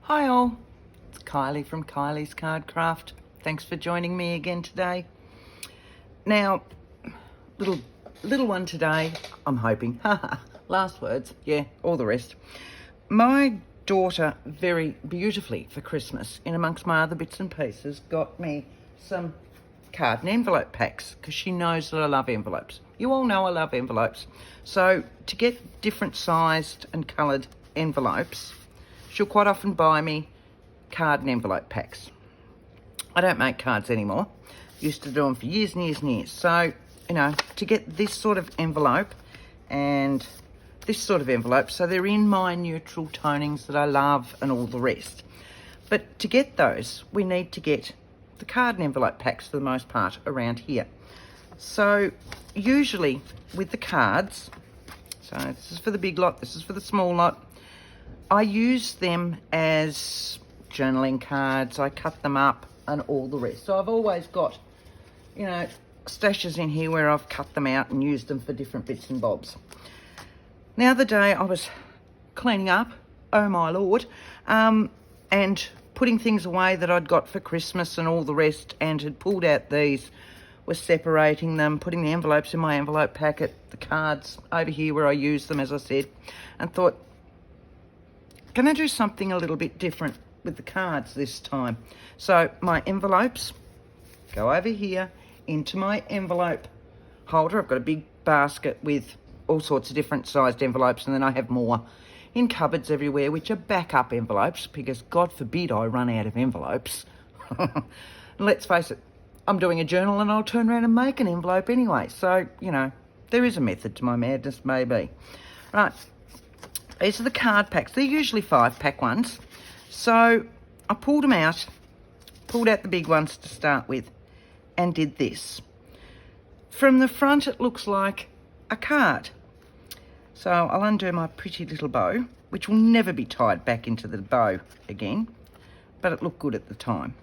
Hi all, it's Kylie from Kylie's Card Craft. Thanks for joining me again today. Now, little one today, I'm hoping. Last words, yeah, all the rest. My daughter, very beautifully for Christmas, in amongst my other bits and pieces, got me some card and envelope packs because she knows that I love envelopes. You all know I love envelopes. So to get different sized and coloured envelopes, she'll quite often buy me card and envelope packs. I don't make cards anymore. Used to do them for years and years and years. So, you know, to get this sort of envelope and this sort of envelope, so they're in my neutral tonings that I love and all the rest. But to get those, we need to get the card and envelope packs for the most part around here. So usually with the cards, so this is for the big lot, this is for the small lot, I use them as journaling cards. I cut them up and all the rest. So I've always got, you know, stashes in here where I've cut them out and used them for different bits and bobs. The other day I was cleaning up, oh my lord, and putting things away that I'd got for Christmas and all the rest, and had pulled out these, was separating them, putting the envelopes in my envelope packet, the cards over here where I use them, as I said, and thought, can I do something a little bit different with the cards this time? So my envelopes go over here into my envelope holder. I've got a big basket with all sorts of different sized envelopes, and then I have more in cupboards everywhere, which are backup envelopes, because God forbid I run out of envelopes. And let's face it, I'm doing a journal and I'll turn around and make an envelope anyway. So, you know, there is a method to my madness, maybe. Right. These are the card packs. They're usually 5-pack ones. So I pulled them out, pulled out the big ones to start with, and did this. From the front, it looks like a card. So I'll undo my pretty little bow, which will never be tied back into the bow again, but it looked good at the time.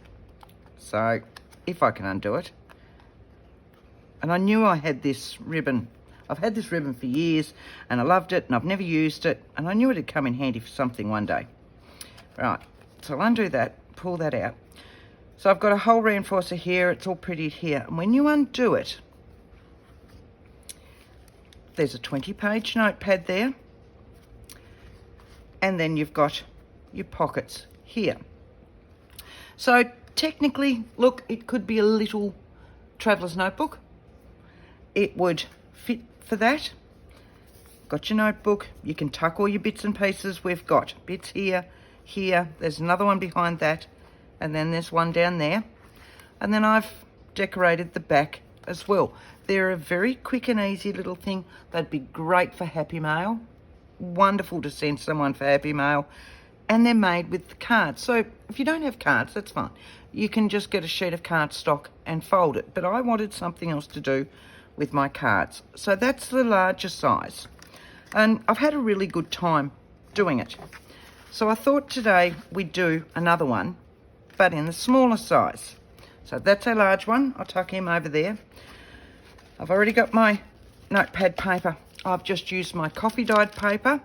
So if I can undo it. And I knew I had this ribbon. I've had this ribbon for years and I loved it and I've never used it, and I knew it'd come in handy for something one day. Right, so I'll undo that, pull that out. So I've got a hole reinforcer here, it's all pretty here. And when you undo it, there's a 20-page notepad there. And then you've got your pockets here. So technically, look, it could be a little traveller's notebook. It would fit for that. Got your notebook, you can tuck all your bits and pieces. We've got bits here, here, there's another one behind that, and then there's one down there. And then I've decorated the back as well. They're a very quick and easy little thing. They'd be great for Happy Mail. Wonderful to send someone for Happy Mail. And they're made with the cards. So if you don't have cards, that's fine. You can just get a sheet of cardstock and fold it. But I wanted something else to do with my cards. So that's the larger size. And I've had a really good time doing it. So I thought today we'd do another one, but in the smaller size. So that's a large one. I'll tuck him over there. I've already got my notepad paper. I've just used my coffee dyed paper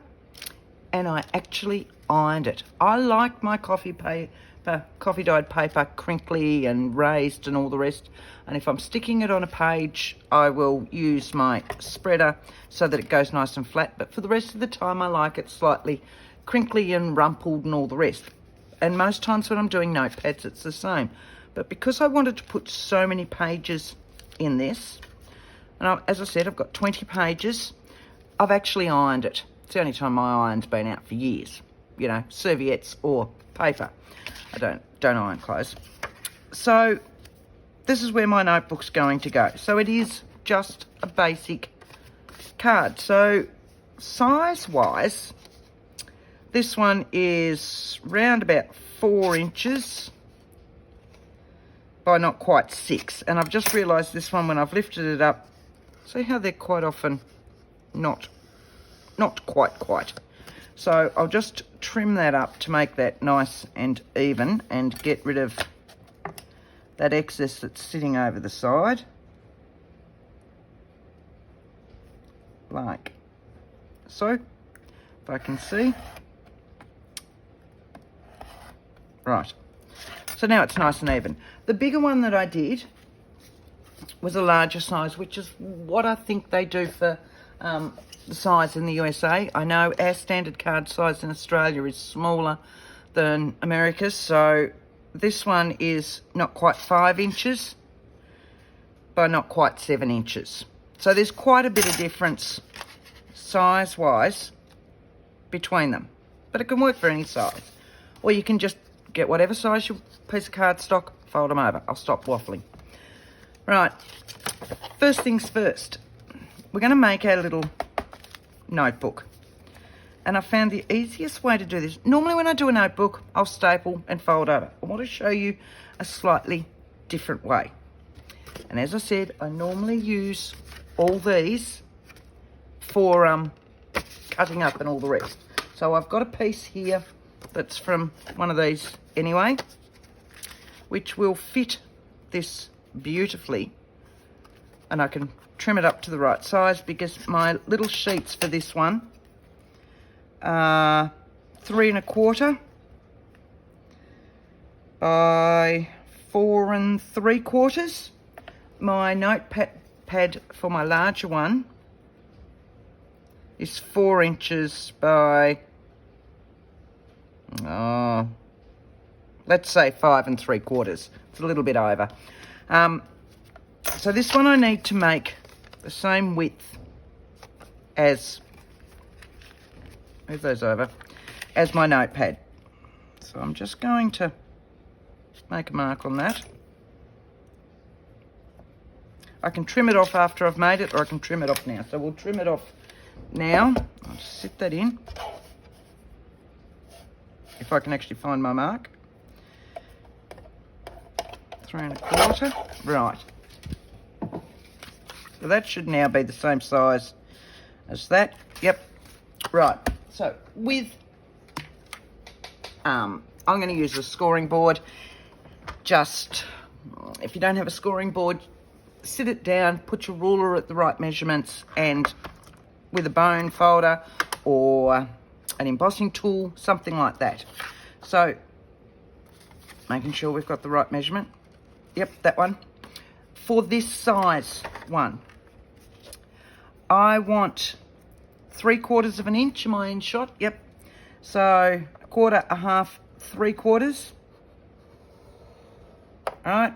and I actually ironed it. I like my coffee dyed paper crinkly and raised and all the rest. And if I'm sticking it on a page, I will use my spreader so that it goes nice and flat. But for the rest of the time, I like it slightly crinkly and rumpled and all the rest. And most times when I'm doing notepads, it's the same. But because I wanted to put so many pages in this, and as I said, I've got 20 pages, I've actually ironed it. It's the only time my iron's been out for years. You know, serviettes or paper. I don't iron clothes. So this is where my notebook's going to go. So it is just a basic card. So size-wise, this one is round about 4 inches by not quite 6. And I've just realised this one, when I've lifted it up, see how they're quite often not quite. So I'll just trim that up to make that nice and even and get rid of that excess that's sitting over the side. Like so. If I can see. Right. So now it's nice and even. The bigger one that I did was a larger size, which is what I think they do for the size in the USA. I know our standard card size in Australia is smaller than America's, so this one is not quite 5 inches by not quite 7 inches. So there's quite a bit of difference size-wise between them, but it can work for any size. Or you can just get whatever size your piece of cardstock, fold them over. I'll stop waffling. Right, first things first, we're going to make our little notebook. And I found the easiest way to do this, normally when I do a notebook, I'll staple and fold over. I want to show you a slightly different way. And as I said, I normally use all these for cutting up and all the rest. So I've got a piece here that's from one of these anyway, which will fit this beautifully. And I can trim it up to the right size because my little sheets for this one are 3 1/4 by 4 3/4. My notepad for my larger one is 4 inches by, let's say 5 3/4. It's a little bit over. So this one I need to make the same width as, move those over, as my notepad. So I'm just going to make a mark on that. I can trim it off after I've made it, or I can trim it off now. So we'll trim it off now. I'll just sit that in. If I can actually find my mark. 3 1/4. Right. So that should now be the same size as that. Yep. Right. So with, I'm going to use a scoring board. Just, if you don't have a scoring board, sit it down, put your ruler at the right measurements, and with a bone folder or an embossing tool, something like that. So making sure we've got the right measurement. Yep, that one. For this size one, I want 3/4 of an inch. Am I in shot? Yep. So 1/4, 1/2, 3/4. All right.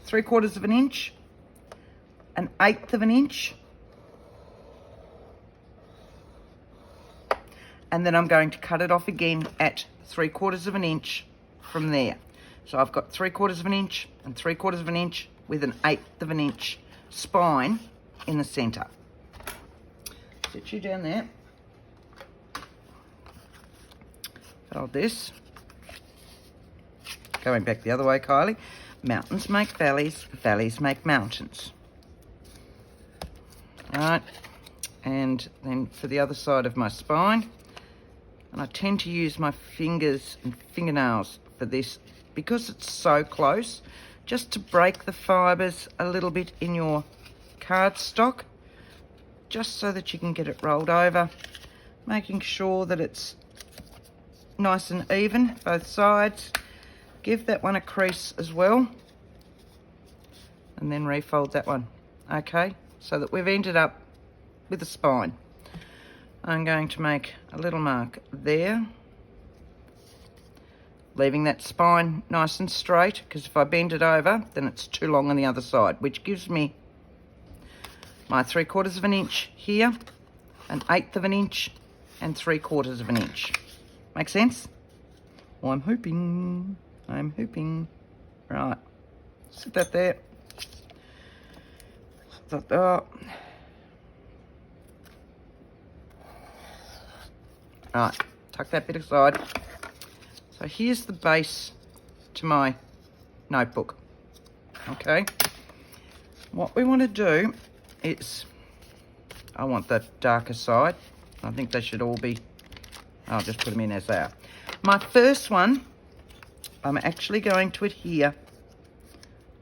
3/4 of an inch, 1/8 of an inch, and then I'm going to cut it off again at 3/4 of an inch from there. So I've got 3/4 of an inch and 3/4 of an inch with 1/8 of an inch spine in the centre. Sit you down there. Hold this. Going back the other way, Kylie. Mountains make valleys, valleys make mountains. All right, and then for the other side of my spine, and I tend to use my fingers and fingernails for this because it's so close, just to break the fibres a little bit in your cardstock, just so that you can get it rolled over, making sure that it's nice and even, both sides. Give that one a crease as well, and then refold that one. Okay, so that we've ended up with a spine. I'm going to make a little mark there, leaving that spine nice and straight, because if I bend it over, then it's too long on the other side, which gives me my 3/4 of an inch here, 1/8 of an inch, and 3/4 of an inch. Make sense? Oh, I'm hooping. I'm hooping. Right. Sit that there. Sit that there. Right. Tuck that bit aside. So here's the base to my notebook. Okay. What we want to do is, I want the darker side. I think they should all be, I'll just put them in as they are. My first one, I'm actually going to adhere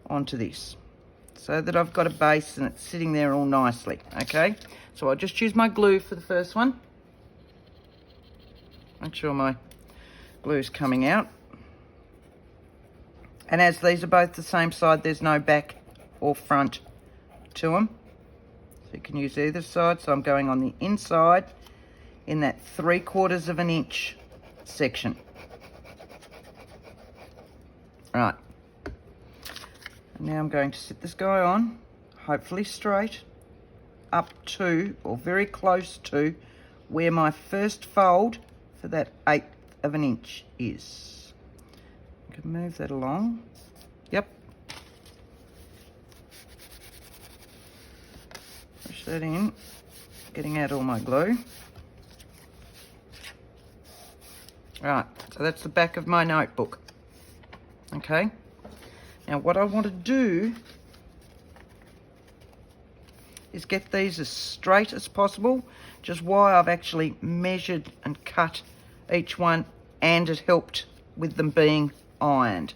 onto this so that I've got a base and it's sitting there all nicely. Okay. So I'll just use my glue for the first one. Make sure my glue's coming out. And as these are both the same side, there's no back or front to them. So you can use either side. So I'm going on the inside in that 3/4 of an inch section. Right. Now I'm going to sit this guy on, hopefully straight, up to, or very close to, where my first fold for that 1/8 of an inch is. I can move that along. Yep. Push that in, getting out all my glue. Right, so that's the back of my notebook. Okay. Now what I want to do is get these as straight as possible, which is why I've actually measured and cut each one, and it helped with them being ironed.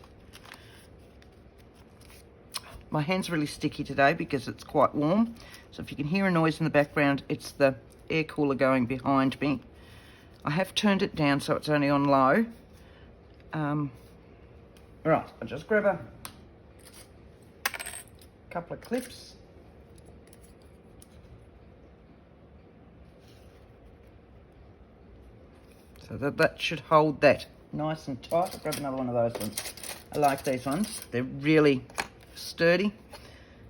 My hand's really sticky today because it's quite warm, so if you can hear a noise in the background, it's the air cooler going behind me. I have turned it down so it's only on low. Right, I'll just grab a couple of clips. So that should hold that nice and tight. I'll grab another one of those ones. I like these ones. They're really sturdy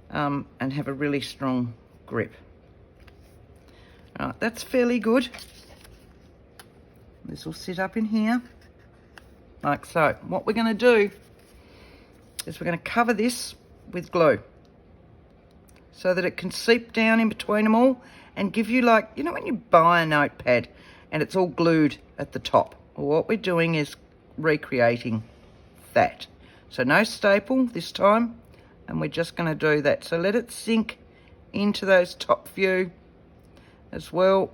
and have a really strong grip. Right, that's fairly good. This will sit up in here, like so. What we're going to do is we're going to cover this with glue so that it can seep down in between them all and give you, like, you know when you buy a notepad and it's all glued at the top? Well, what we're doing is recreating that. So no staple this time, and we're just going to do that. So let it sink into those top few as well.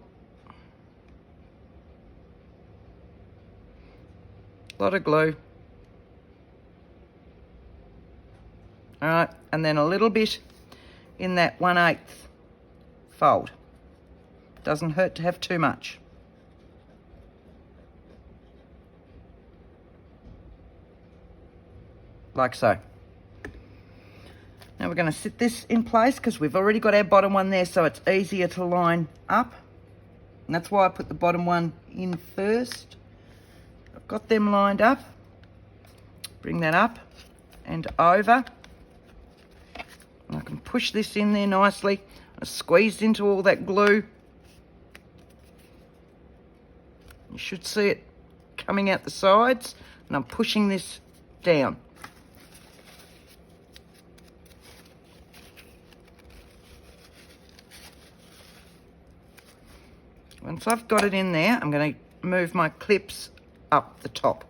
A lot of glue. All right, and then a little bit in that 1/8 fold. Doesn't hurt to have too much. Like so. Now we're going to sit this in place because we've already got our bottom one there, so it's easier to line up. And that's why I put the bottom one in first. I've got them lined up. Bring that up and over. And I can push this in there nicely. I squeezed into all that glue. You should see it coming out the sides, and I'm pushing this down. Once I've got it in there, I'm going to move my clips up the top.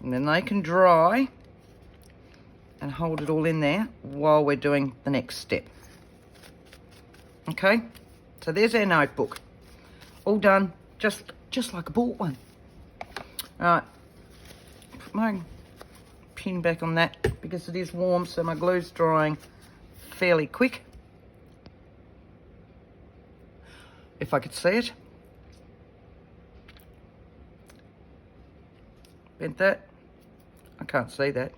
And then they can dry and hold it all in there while we're doing the next step. Okay, so there's our notebook. All done, just like I bought one. All right, put my pin back on that because it is warm, so my glue's drying fairly quick. If I could see it. Bent that. I can't see that.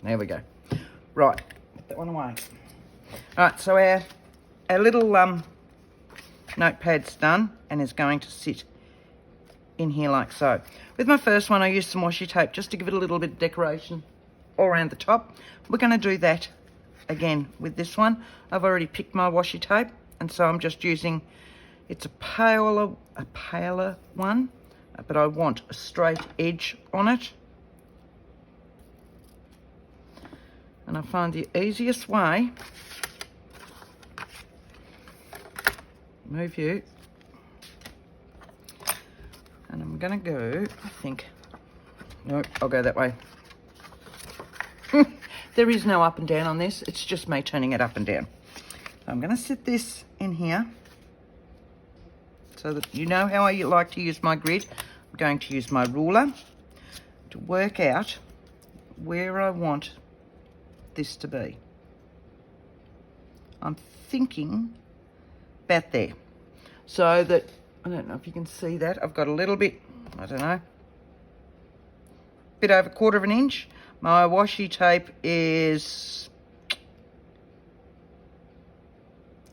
There we go. Right, put that one away. All right, so our little notepad's done and is going to sit in here like so. With my first one, I used some washi tape just to give it a little bit of decoration all around the top. We're going to do that again with this one. I've already picked my washi tape, and so I'm just using, it's a paler one, but I want a straight edge on it. And I find the easiest way, move you, and I'm going to go, I think, no, I'll go that way. There is no up and down on this, it's just me turning it up and down. I'm going to sit this in here so that you know how I like to use my grid. I'm going to use my ruler to work out where I want this to be. I'm thinking about there. So that, I don't know if you can see that, I've got a little bit, I don't know, bit over 1/4 of an inch. My washi tape is,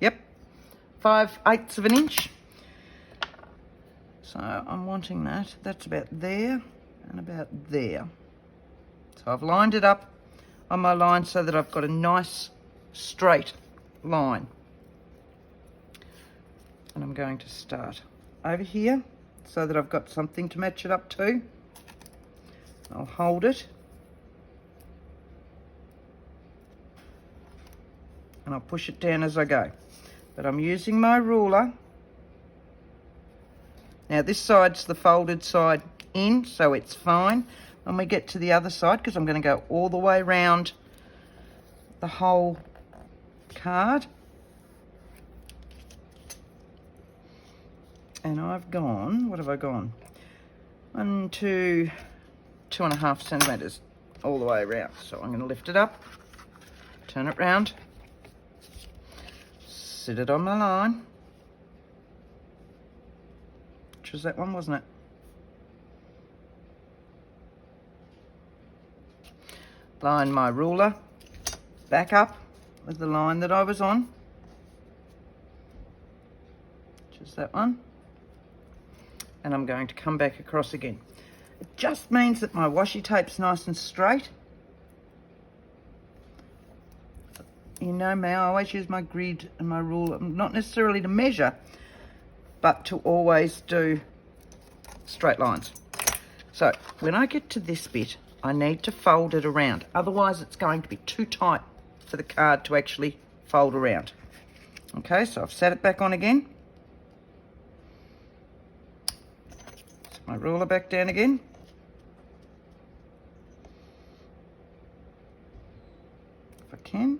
yep, 5/8 of an inch. So I'm wanting that. That's about there and about there. So I've lined it up on my line so that I've got a nice straight line. And I'm going to start over here so that I've got something to match it up to. I'll hold it. And I'll push it down as I go. But I'm using my ruler. Now this side's the folded side in, so it's fine. When we get to the other side, because I'm going to go all the way around the whole card. And I've gone, what have I gone? 1, 2, 2.5 centimetres all the way around. So I'm going to lift it up, turn it round, sit it on my line, which was that one, wasn't it? Line my ruler back up with the line that I was on, which is that one. And I'm going to come back across again. It just means that my washi tape's nice and straight. You know me, I always use my grid and my ruler, not necessarily to measure, but to always do straight lines. So when I get to this bit, I need to fold it around. Otherwise it's going to be too tight for the card to actually fold around. Okay, so I've set it back on again. My ruler back down again. If I can.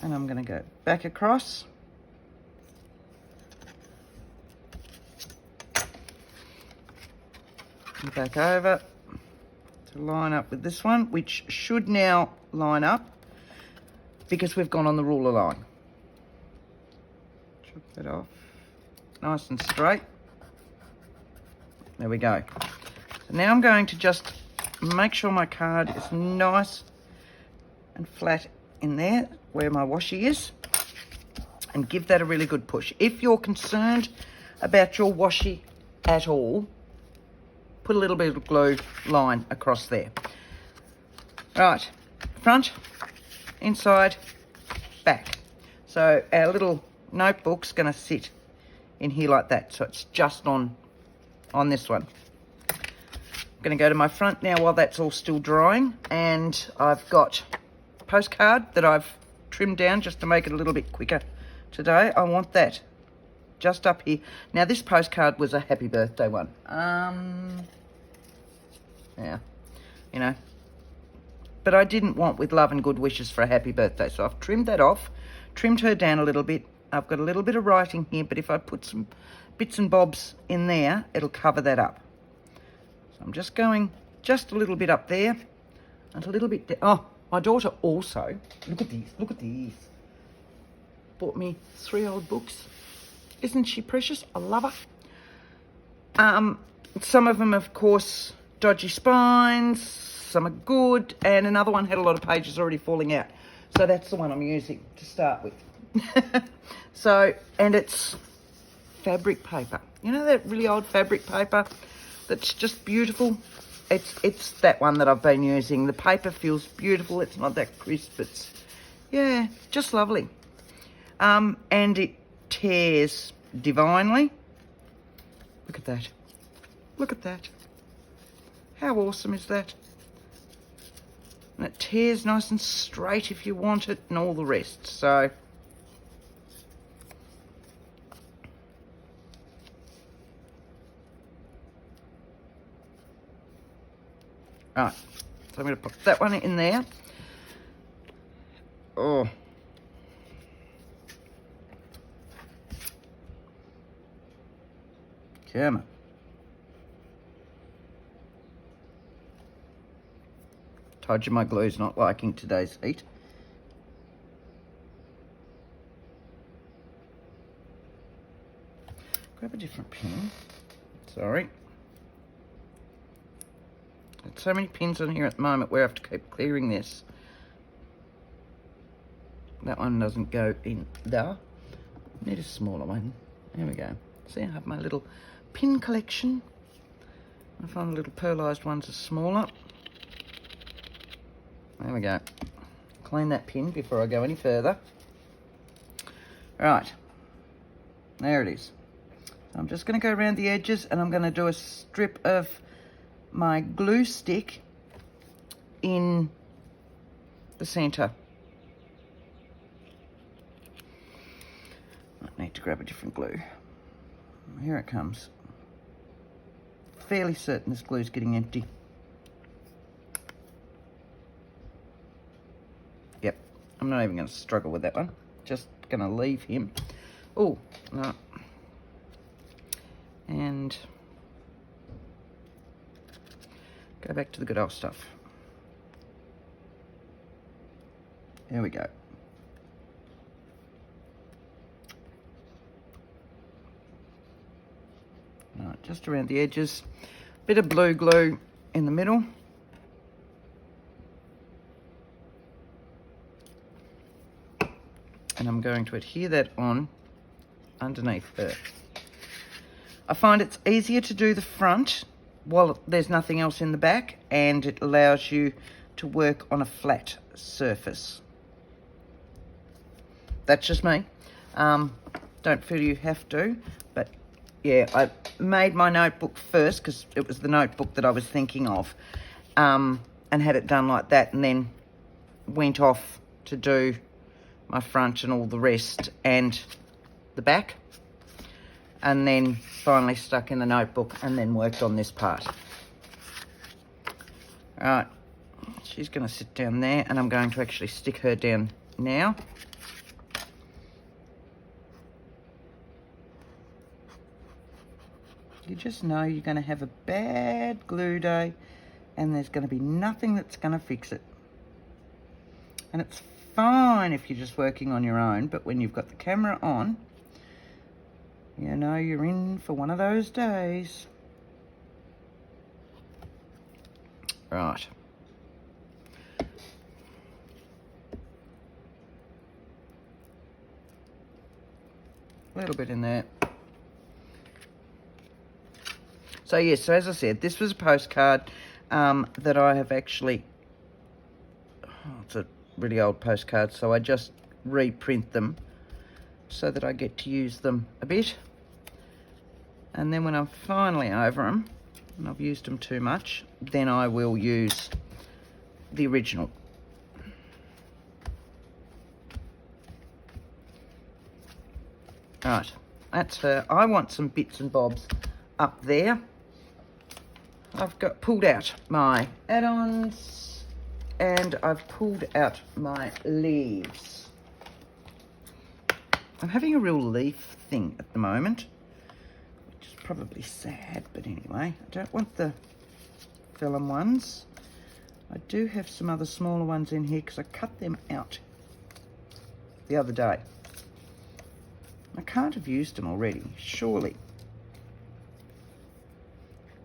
And I'm going to go back across. And back over to line up with this one, which should now line up because we've gone on the ruler line. Chop that off. Nice and straight. There we go. So now I'm going to just make sure my card is nice and flat in there where my washi is and give that a really good push. If you're concerned about your washi at all, put a little bit of glue line across there. Right, front, inside, back. So our little notebook's going to sit in here like that. So it's just on this one. I'm going to go to my front now while that's all still drying, and I've got a postcard that I've trimmed down just to make it a little bit quicker today. I want that just up here. Now this postcard was a happy birthday one. Yeah, you know, but I didn't want with love and good wishes for a happy birthday, so I've trimmed that off, trimmed her down a little bit. I've got a little bit of writing here, but if I put some bits and bobs in there, it'll cover that up. So I'm just going just a little bit up there and a little bit there. Oh, my daughter also, look at these, bought me 3 old books. Isn't she precious? I love her. Some of them, of course, dodgy spines, some are good, and another one had a lot of pages already falling out. So that's the one I'm using to start with. So, and it's fabric paper. You know that really old fabric paper that's just beautiful? It's that one that I've been using. The paper feels beautiful. It's not that crisp. It's, yeah, just lovely. And it tears divinely. Look at that. Look at that. How awesome is that? And it tears nice and straight if you want it and all the rest. So, right, so I'm going to put that one in there. Oh. Come on. Told you my glue's not liking today's heat. grab a different pin. Sorry. There's so many pins on here at the moment where I have to keep clearing this. That one doesn't go in there. Need a smaller one. There we go. See, I have my little pin collection. I find the little pearlised ones are smaller. There we go. Clean that pin before I go any further. Right. There it is. I'm just going to go around the edges and I'm going to do a strip of my glue stick in the centre. I need to grab a different glue. Here it comes. Fairly certain this glue's getting empty. Yep, I'm not even going to struggle with that one. Just going to leave him. Oh, no. And go back to the good old stuff. There we go. Right, just around the edges. Bit of blue glue in the middle. And I'm going to adhere that on underneath her. I find it's easier to do the front while there's nothing else in the back, and it allows you to work on a flat surface. That's just me. Don't feel you have to, but yeah, I made my notebook first because it was the notebook that I was thinking of, and had it done like that, and then went off to do my front and all the rest and the back, and then finally stuck in the notebook and then worked on this part. All right, she's going to sit down there, and I'm going to actually stick her down now. You just know you're going to have a bad glue day and there's going to be nothing that's going to fix it. And it's fine if you're just working on your own, but when you've got the camera on, you know you're in for one of those days. Right. A little bit in there. So yes, so as I said, this was a postcard that I have actually, it's a really old postcard, so I just reprint them so that I get to use them a bit. And then when I'm finally over them, and I've used them too much, then I will use the original. Right, that's her. I want some bits and bobs up there. I've got pulled out my add-ons and I've pulled out my leaves. I'm having a real leaf thing at the moment, which is probably sad, but anyway, I don't want the vellum ones. I do have some other smaller ones in here because I cut them out the other day. I can't have used them already, surely.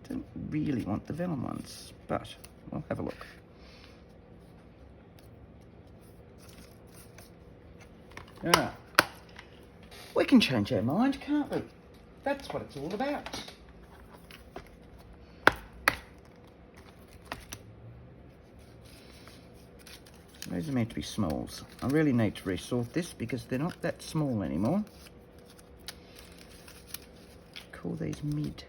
Don't really want the vellum ones, but we'll have a look. Ah, we can change our mind, can't we? That's what it's all about. These are meant to be smalls. I really need to resort this because they're not that small anymore. Call these mid.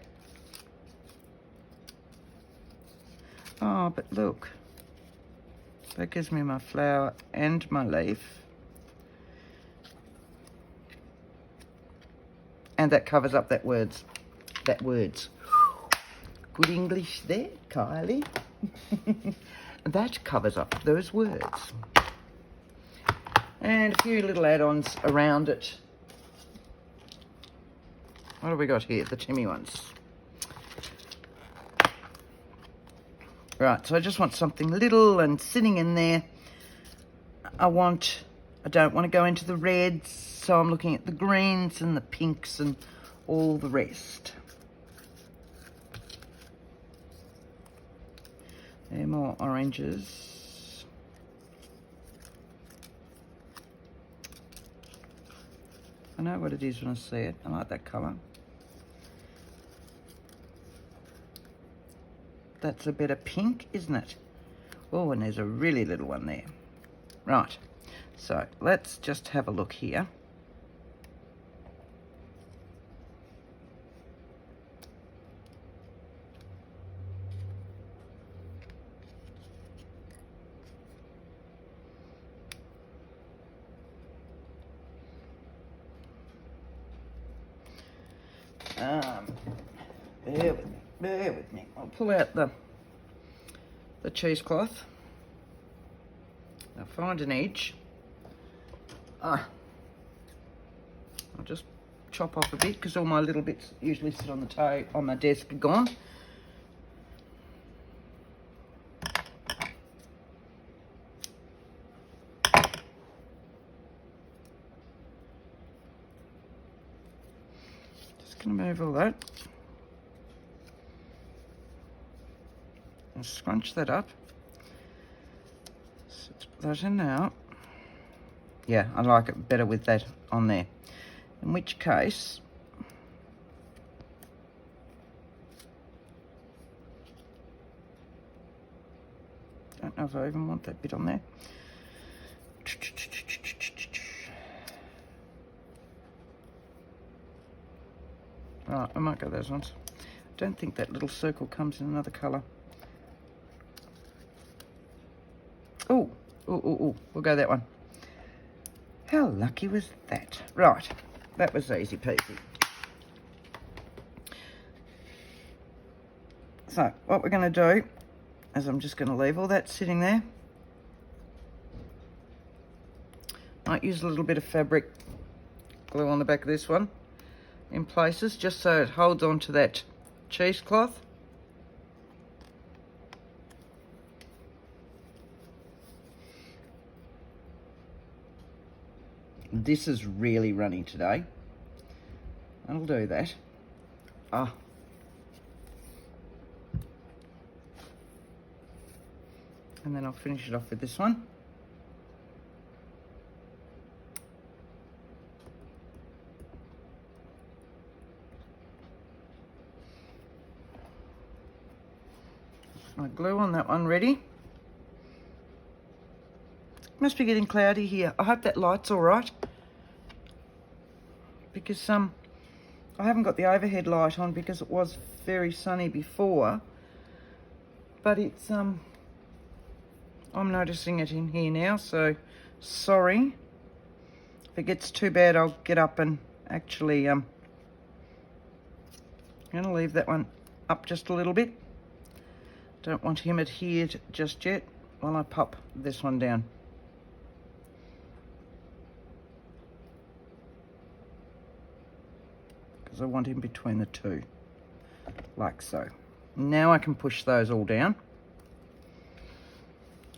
Oh, but look, that gives me my flower and my leaf. And that covers up that words. Good English there, Kylie. That covers up those words. And a few little add-ons around it. What have we got here? The Timmy ones. Right, so I just want something little and sitting in there. I don't want to go into the reds, so I'm looking at the greens and the pinks and all the rest. There are more oranges. I know what it is when I see it. I like that colour. That's a bit of pink, isn't it? Oh, and there's a really little one there. Right, so let's just have a look here. Bear with me. I'll pull out the cheesecloth. I'll find an edge. I'll just chop off a bit because all my little bits usually sit on the desk are gone. Just gonna move all that. And scrunch that up. So let's put that in now. Yeah, I like it better with that on there. In which case, don't know if I even want that bit on there. Right, I might go those ones. Don't think that little circle comes in another colour. Oh, we'll go that one. How lucky was that? Right, that was easy peasy. So what we're going to do is I'm just going to leave all that sitting there. Might use a little bit of fabric glue on the back of this one in places just so it holds on to that cheesecloth. This is really runny today. I'll do that. And then I'll finish it off with this one. My glue on that one ready. Must be getting cloudy here. I hope that light's all right. Because I haven't got the overhead light on because it was very sunny before. But it's I'm noticing it in here now, so sorry. If it gets too bad, I'll get up and actually I'm gonna leave that one up just a little bit. Don't want him adhered just yet while I pop this one down. Because I want him between the two, like so. Now I can push those all down.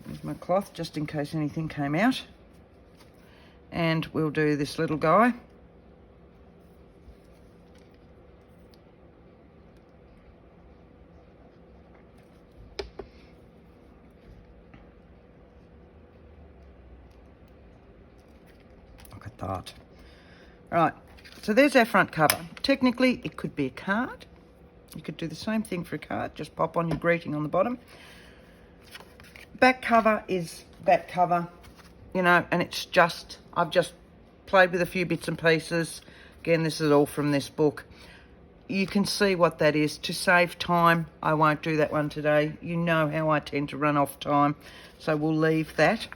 There's my cloth, just in case anything came out. And we'll do this little guy. Look at that. Right, so there's our front cover. Technically, it could be a card. You could do the same thing for a card, just pop on your greeting on the bottom. Back cover is back cover, you know, and it's just, I've just played with a few bits and pieces. Again, this is all from this book. You can see what that is. To save time, I won't do that one today. You know how I tend to run off time. So we'll leave that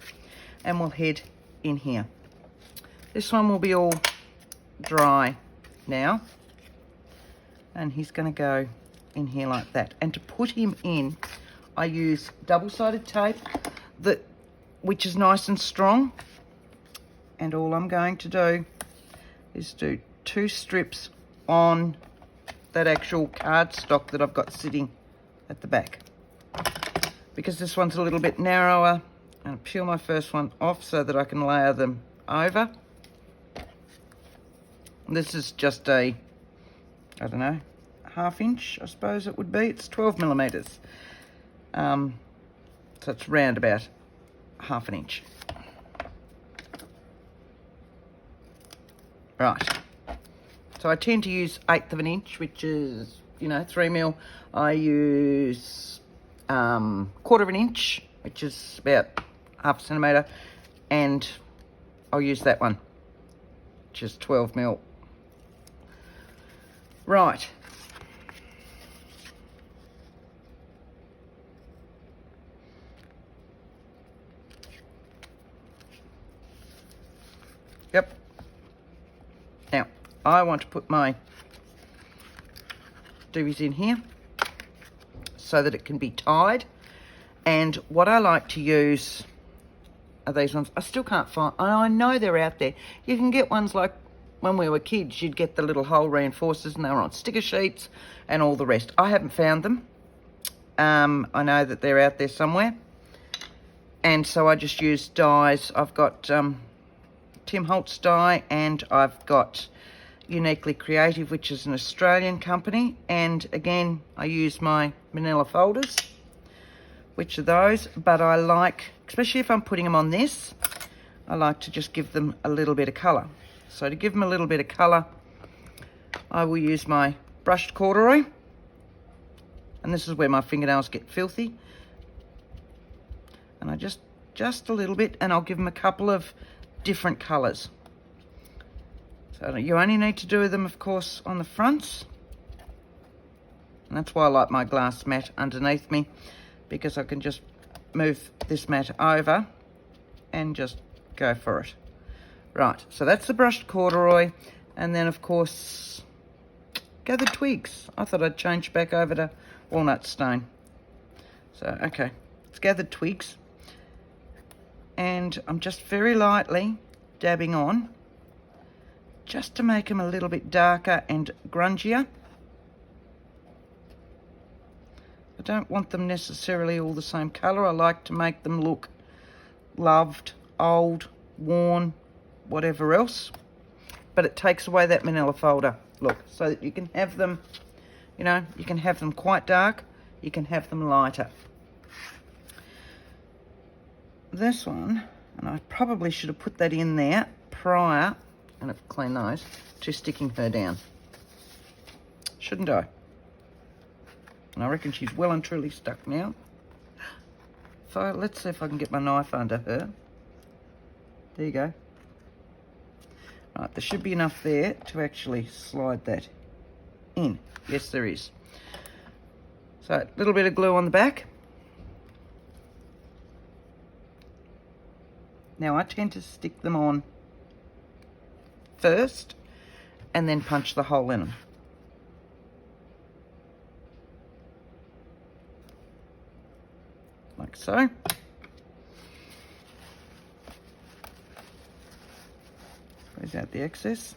and we'll head in here. This one will be all dry now. And he's going to go in here like that. And to put him in, I use double-sided tape, which is nice and strong. And all I'm going to do is do 2 strips on that actual cardstock that I've got sitting at the back. Because this one's a little bit narrower, and I'll peel my first one off so that I can layer them over. And this is just a I don't know, 1/2 inch, I suppose it would be. It's 12 millimeters. So it's round about 1/2 inch. Right. So I tend to use 1/8 inch, which is, 3 mil. I use 1/4 inch, which is about 1/2 centimetre, and I'll use that one, which is 12 mil. Right. Yep. Now, I want to put my Dewies in here so that it can be tied. And what I like to use are these ones. I still can't find, I know they're out there. You can get ones like when we were kids, you'd get the little hole reinforcers and they were on sticker sheets and all the rest. I haven't found them. I know that they're out there somewhere. And so I just use dies. I've got Tim Holtz die, and I've got Uniquely Creative, which is an Australian company. And again, I use my manila folders, which are those. But I like, especially if I'm putting them on this, I like to just give them a little bit of colour. So to give them a little bit of colour, I will use my brushed corduroy. And this is where my fingernails get filthy. And I just a little bit, and I'll give them a couple of different colours. So you only need to do them, of course, on the fronts. And that's why I like my glass mat underneath me, because I can just move this mat over and just go for it. Right, so that's the brushed corduroy. And then, of course, gathered twigs. I thought I'd change back over to walnut stone. So, okay, it's gathered twigs. And I'm just very lightly dabbing on, just to make them a little bit darker and grungier. I don't want them necessarily all the same colour. I like to make them look loved, old, worn, whatever else. But it takes away that manila folder look, so that you can have them, you can have them quite dark, you can have them lighter. This one, and I probably should have put that in there prior, and I've cleaned those, to sticking her down. Shouldn't I? And I reckon she's well and truly stuck now. So let's see if I can get my knife under her. There you go. Right, there should be enough there to actually slide that in. Yes, there is. So a little bit of glue on the back. Now I tend to stick them on first and then punch the hole in them. Like so. Squeeze out the excess.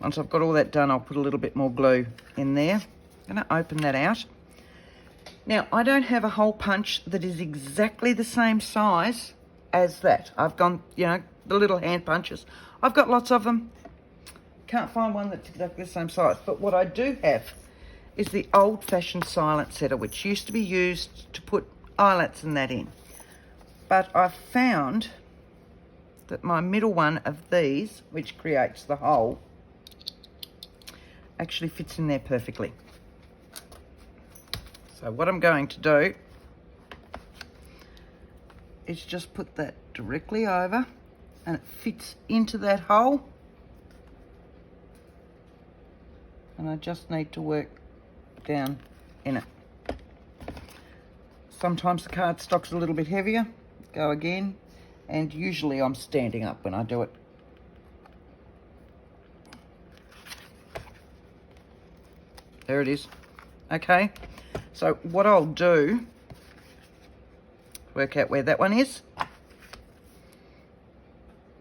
Once I've got all that done, I'll put a little bit more glue in there. I'm going to open that out. Now, I don't have a hole punch that is exactly the same size as that. I've gone, the little hand punches. I've got lots of them. Can't find one that's exactly the same size. But what I do have is the old-fashioned silent setter, which used to be used to put eyelets and that in. But I've found that my middle one of these, which creates the hole, actually fits in there perfectly. So what I'm going to do is just put that directly over, and it fits into that hole. And I just need to work down in it. Sometimes the cardstock's a little bit heavier. Go again. And usually I'm standing up when I do it. There it is. Okay. So what I'll do, work out where that one is.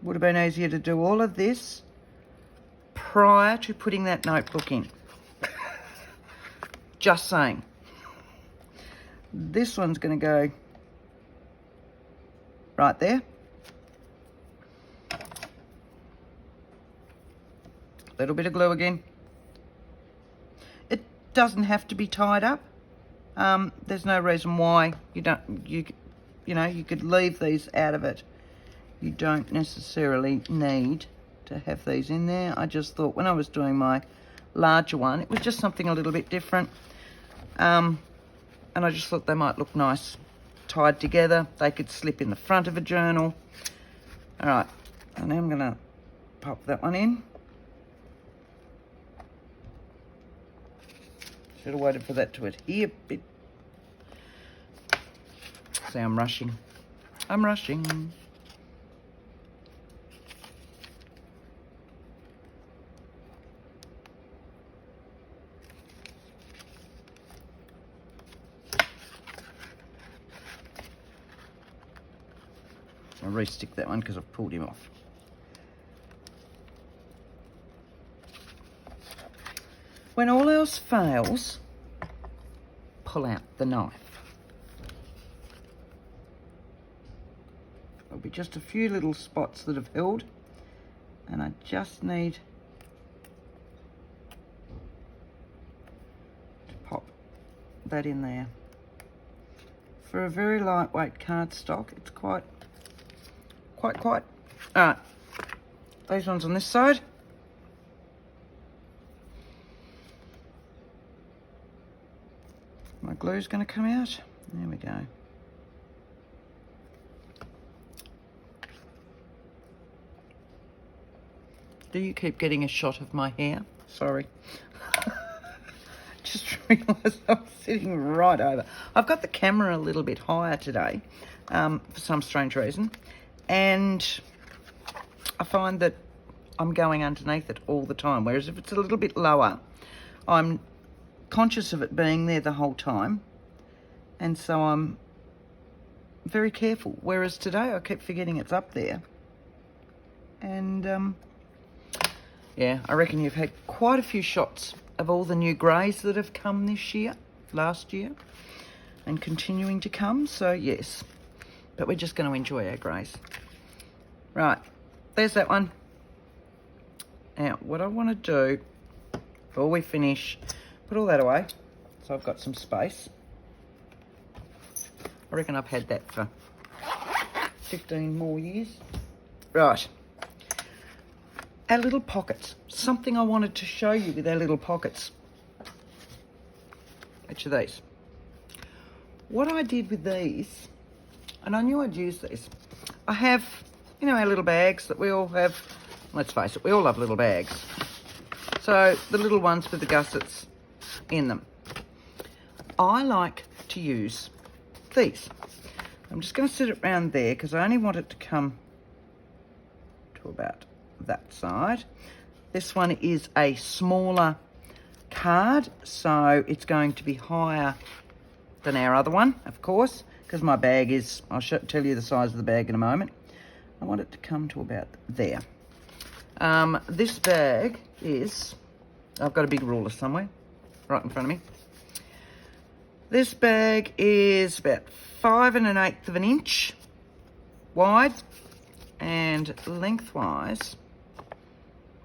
Would have been easier to do all of this prior to putting that notebook in. Just saying. This one's going to go right there. Little bit of glue again. doesn't have to be tied up. There's no reason why you know, you could leave these out of it. You don't necessarily need to have these in there. I just thought when I was doing my larger one, it was just something a little bit different. And I just thought they might look nice tied together. They could slip in the front of a journal. All right, and now I'm gonna pop that one in. Should have waited for that to adhere a bit. See, I'm rushing. I'm rushing. I'll re-stick that one because I've pulled him off. When all else fails, pull out the knife. There'll be just a few little spots that have held, and I just need to pop that in there. For a very lightweight cardstock, it's quite. All right, these ones on this side. My glue's going to come out. There we go. Do you keep getting a shot of my hair? Sorry. Just realised I was sitting right over. I've got the camera a little bit higher today for some strange reason. And I find that I'm going underneath it all the time. Whereas if it's a little bit lower, I'm conscious of it being there the whole time. And so I'm very careful. Whereas today I keep forgetting it's up there. And yeah, I reckon you've had quite a few shots of all the new greys that have come this year, last year, and continuing to come. So yes. But we're just going to enjoy our greys. Right, there's that one. Now, what I want to do, before we finish, put all that away, so I've got some space. I reckon I've had that for 15 more years. Right, our little pockets. Something I wanted to show you with our little pockets. Which are these? What I did with these, and I knew I'd use these. I have, you know, our little bags that we all have. Let's face it, we all have little bags. So the little ones with the gussets in them. I like to use these. I'm just going to sit it around there because I only want it to come to about that side. This one is a smaller card, so it's going to be higher than our other one, of course. Because my bag is, I'll tell you the size of the bag in a moment. I want it to come to about there. This bag is, I've got a big ruler somewhere, right in front of me. This bag is about 5 1/8 of an inch wide and lengthwise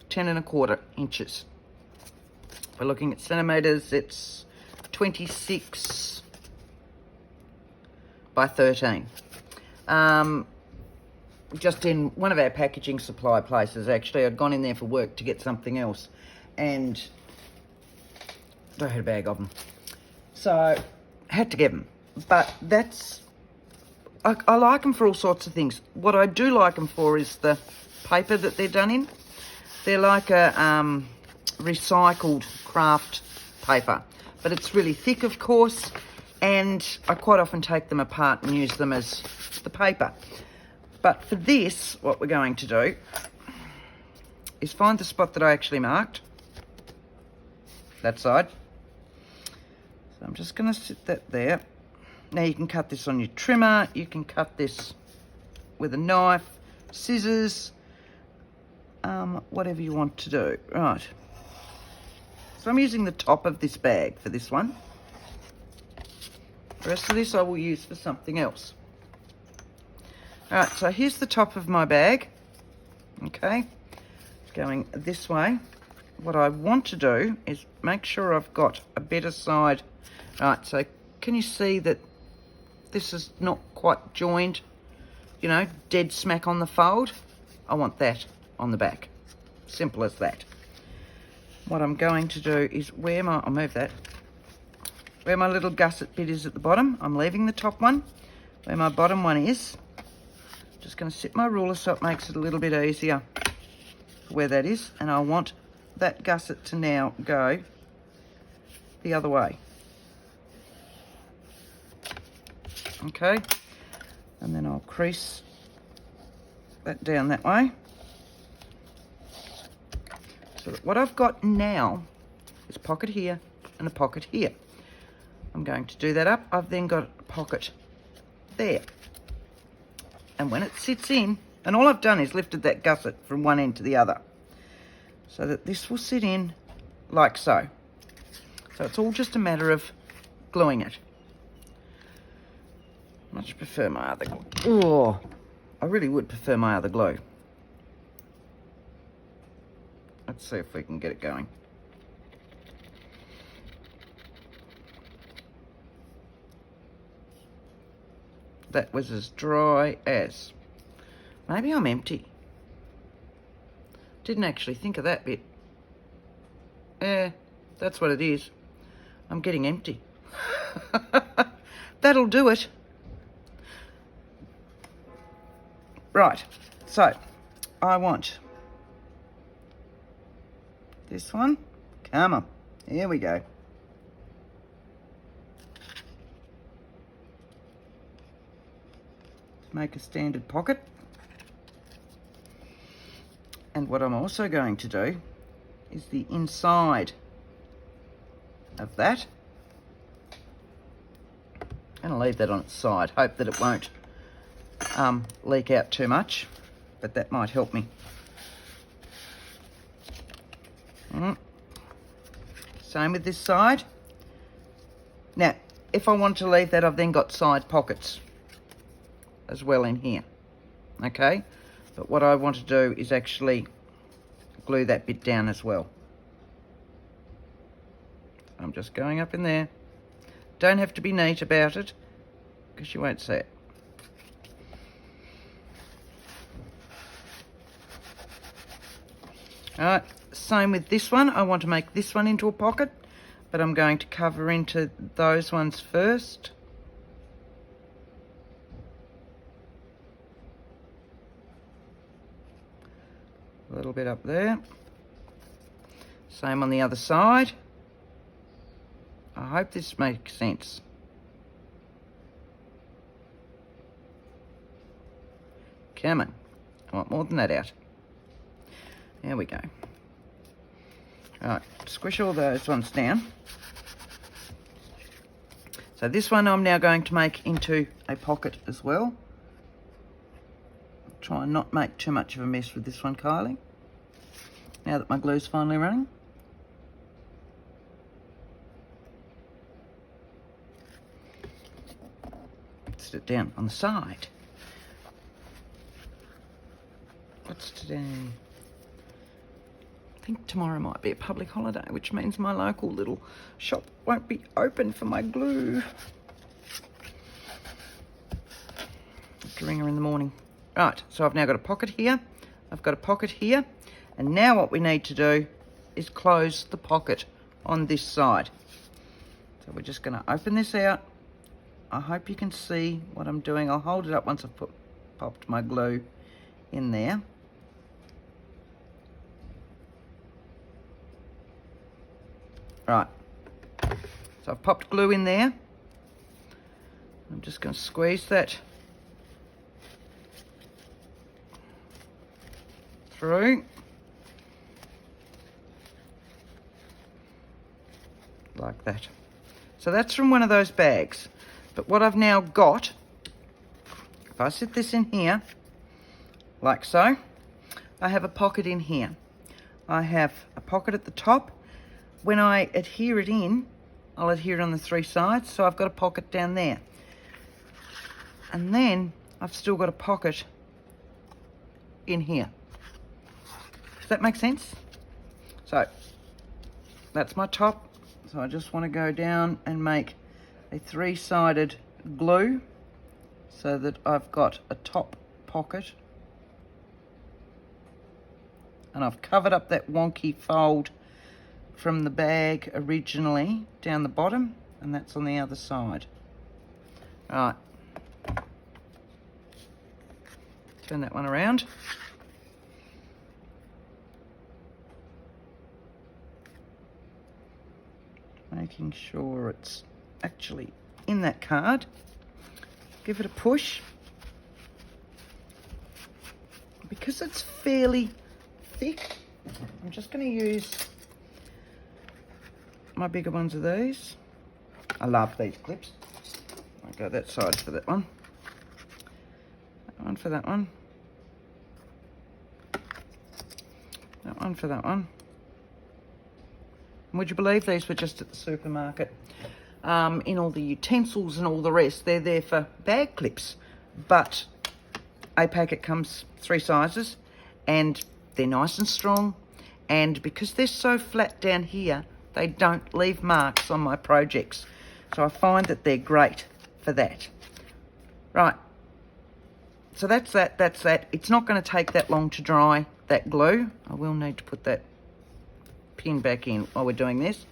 10 1/4 inches. If we're looking at centimetres, it's 26 by 13. Just in one of our packaging supply places, actually. I'd gone in there for work to get something else, and I had a bag of them. So, I had to get them. But that's, I like them for all sorts of things. What I do like them for is the paper that they're done in. They're like a recycled craft paper, but it's really thick, of course. And I quite often take them apart and use them as the paper. But for this, what we're going to do is find the spot that I actually marked, that side. So I'm just going to sit that there. Now you can cut this on your trimmer, you can cut this with a knife, scissors, whatever you want to do. Right. So I'm using the top of this bag for this one. The rest of this I will use for something else. Alright, so here's the top of my bag. Okay, it's going this way. what I want to do is make sure I've got a better side. Right, so can you see that this is not quite joined, you know, dead smack on the fold? I want that on the back. Simple as that. What I'm going to do is I'll move that. Where my little gusset bit is at the bottom, I'm leaving the top one. Where my bottom one is, just going to sit my ruler so it makes it a little bit easier where that is. And I want that gusset to now go the other way. Okay, and then I'll crease that down that way. So that what I've got now is a pocket here and a pocket here. I'm going to do that up. I've then got a pocket there. And when it sits in, and all I've done is lifted that gusset from one end to the other, so that this will sit in like so. So it's all just a matter of gluing it. I much prefer my other glue. Oh, I really would prefer my other glue. Let's see if we can get it going. That was as dry as. Maybe I'm empty. Didn't actually think of that bit. That's what it is. I'm getting empty. That'll do it. Right, so I want this one. Come on, here we go. Make a standard pocket. And what I'm also going to do is the inside of that. And I'll leave that on its side. Hope that it won't leak out too much, but that might help me. Same with this side. Now, if I want to leave that, I've then got side pockets as well in here. Okay, but what I want to do is actually glue that bit down as well. I'm just going up in there. Don't have to be neat about it, because you won't see it. Alright, same with this one. I want to make this one into a pocket, but I'm going to cover into those ones first. A little bit up there. Same on the other side. I hope this makes sense. Come on. I want more than that out. There we go. Alright, squish all those ones down. So this one I'm now going to make into a pocket as well. Try and not make too much of a mess with this one, Kylie. Now that my glue's finally running. Sit it down on the side. What's today? I think tomorrow might be a public holiday, which means my local little shop won't be open for my glue. Have to ring her in the morning. Right, so I've now got a pocket here. I've got a pocket here. And now what we need to do is close the pocket on this side. So we're just going to open this out. I hope you can see what I'm doing. I'll hold it up once I've popped my glue in there. Right, so I've popped glue in there. I'm just going to squeeze that through. Like that. So that's from one of those bags. But what I've now got, if I sit this in here, like so, I have a pocket in here. I have a pocket at the top. When I adhere it in, I'll adhere it on the three sides, so I've got a pocket down there. And then I've still got a pocket in here. Does that make sense? So that's my top. So I just want to go down and make a 3-sided glue so that I've got a top pocket. And I've covered up that wonky fold from the bag originally down the bottom, and that's on the other side. All right. Turn that one around. Making sure it's actually in that card. Give it a push. Because it's fairly thick, I'm just going to use my bigger ones of these. I love these clips. I'll go that side for that one. That one for that one. That one for that one. And would you believe these were just at the supermarket? In all the utensils and all the rest, they're there for bag clips. But a packet comes 3 sizes, and they're nice and strong. And because they're so flat down here, they don't leave marks on my projects. So I find that they're great for that. Right. So that's that. It's not going to take that long to dry, that glue. I will need to put that pin back in while we're doing this.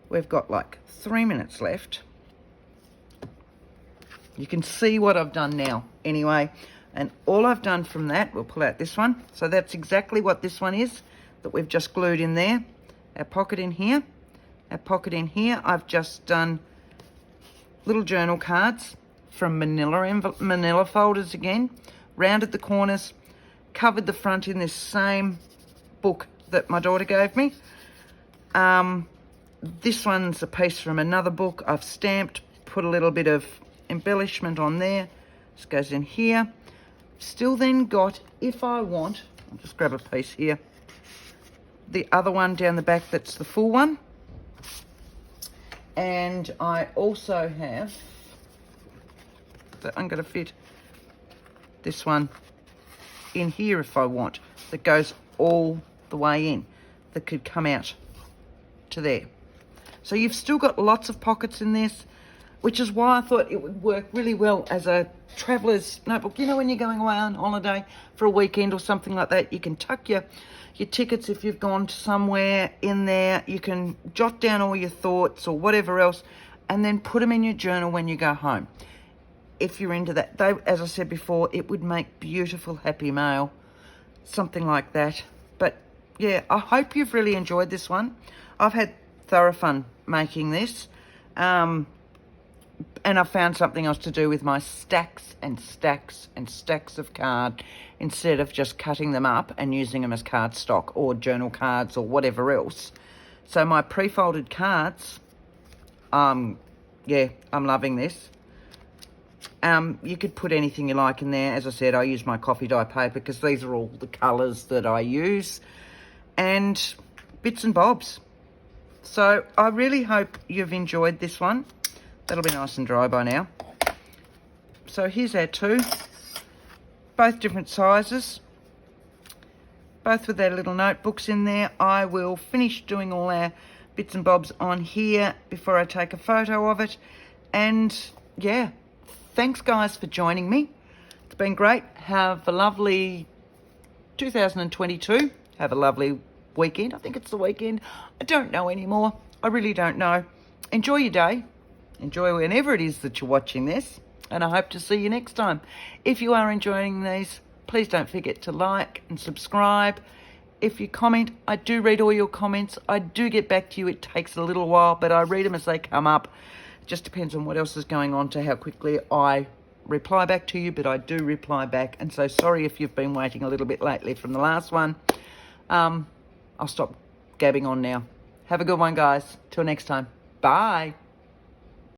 We've got like 3 minutes left. You can see what I've done now anyway. And all I've done from that, we'll pull out this one. So that's exactly what this one is that we've just glued in there. Our pocket in here, our pocket in here. I've just done little journal cards from manila folders again, rounded the corners, covered the front in this same book that my daughter gave me. This one's a piece from another book. I've stamped, put a little bit of embellishment on there. This goes in here. Still then got, if I want, I'll just grab a piece here, the other one down the back that's the full one. And I also have, I'm going to fit this one in here if I want, that goes all the way in, that could come out to there. So you've still got lots of pockets in this, which is why I thought it would work really well as a traveller's notebook. You know, when you're going away on holiday for a weekend or something like that, you can tuck your tickets if you've gone to somewhere in there. You can jot down all your thoughts or whatever else and then put them in your journal when you go home. If you're into that, they, as I said before, it would make beautiful happy mail, something like that. But yeah, I hope you've really enjoyed this one. I've had thorough fun making this. And I found something else to do with my stacks and stacks and stacks of card instead of just cutting them up and using them as cardstock or journal cards or whatever else. So my pre-folded cards, yeah, I'm loving this. You could put anything you like in there. As I said, I use my coffee dye paper because these are all the colours that I use. And bits and bobs. So I really hope you've enjoyed this one. That'll be nice and dry by now. So here's our 2. Both different sizes. Both with their little notebooks in there. I will finish doing all our bits and bobs on here before I take a photo of it. And yeah, thanks guys for joining me. It's been great. Have a lovely 2022. Have a lovely weekend. I think it's the weekend. I don't know anymore. I really don't know. Enjoy your day. Enjoy whenever it is that you're watching this, and I hope to see you next time. If you are enjoying these, please don't forget to like and subscribe. If you comment, I do read all your comments. I do get back to you. It takes a little while, but I read them as they come up. It just depends on what else is going on to how quickly I reply back to you, but I do reply back. And so sorry if you've been waiting a little bit lately from the last one. I'll stop gabbing on now. Have a good one, guys. Till next time. Bye.